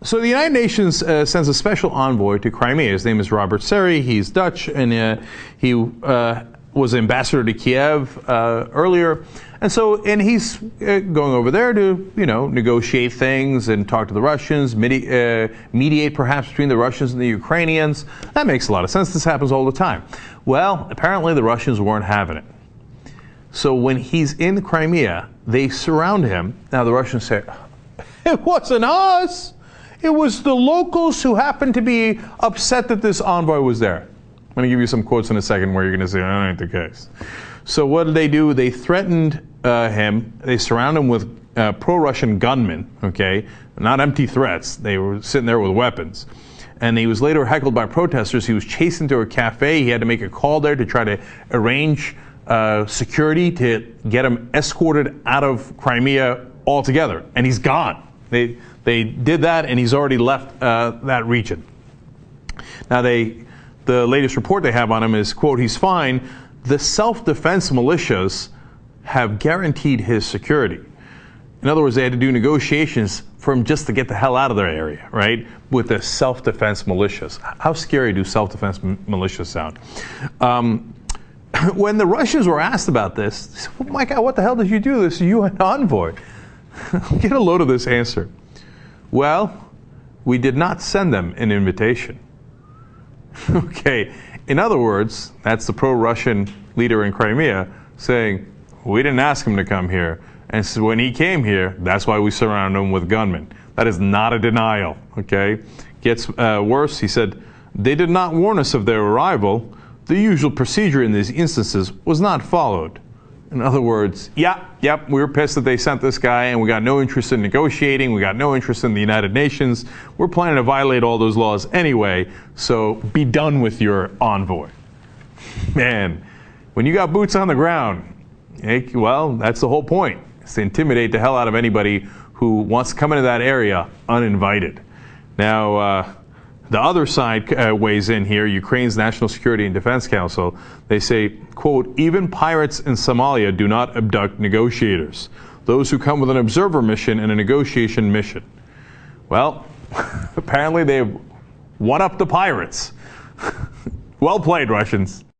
So the United Nations sends a special envoy to Crimea. His name is Robert Seri. He's Dutch, and he was ambassador to Kiev earlier. And he's going over there to, negotiate things and talk to the Russians, mediate perhaps between the Russians and the Ukrainians. That makes a lot of sense. This happens all the time. Well, apparently the Russians weren't having it. So when he's in Crimea, they surround him. Now the Russians say, "It wasn't us. It was the locals who happened to be upset that this envoy was there." I'm going to give you some quotes in a second where you're going to say, that ain't the case. So what did they do? They threatened him. They surround him with pro-Russian gunmen, okay? Not empty threats. They were sitting there with weapons. And he was later heckled by protesters. He was chased into a cafe. He had to make a call there to try to arrange security to get him escorted out of Crimea altogether. And he's gone. They did that, and he's already left that region. Now, the latest report they have on him is, quote, "He's fine. The self-defense militias have guaranteed his security." In other words, they had to do negotiations for him just to get the hell out of their area, right? With the self-defense militias. How scary do self-defense militias sound? When the Russians were asked about this, they said, "Oh my God, what the hell did you do this UN envoy?" Get a load of this answer. "Well, we did not send them an invitation." Okay, in other words, that's the pro-Russian leader in Crimea saying, we didn't ask him to come here. And so when he came here, that's why we surrounded him with gunmen. That is not a denial, okay? Gets worse, he said, "They did not warn us of their arrival. The usual procedure in these instances was not followed." In other words, yep, we were pissed that they sent this guy, and we got no interest in negotiating. We got no interest in the United Nations. We're planning to violate all those laws anyway, so be done with your envoy. Man, when you got boots on the ground, well, that's the whole point. It's to intimidate the hell out of anybody who wants to come into that area uninvited. Now, the other side weighs in here, Ukraine's National Security and Defense Council. They say, quote, "Even pirates in Somalia do not abduct negotiators. Those who come with an observer mission and a negotiation mission." Well, apparently they've one-upped the pirates. Well played, Russians.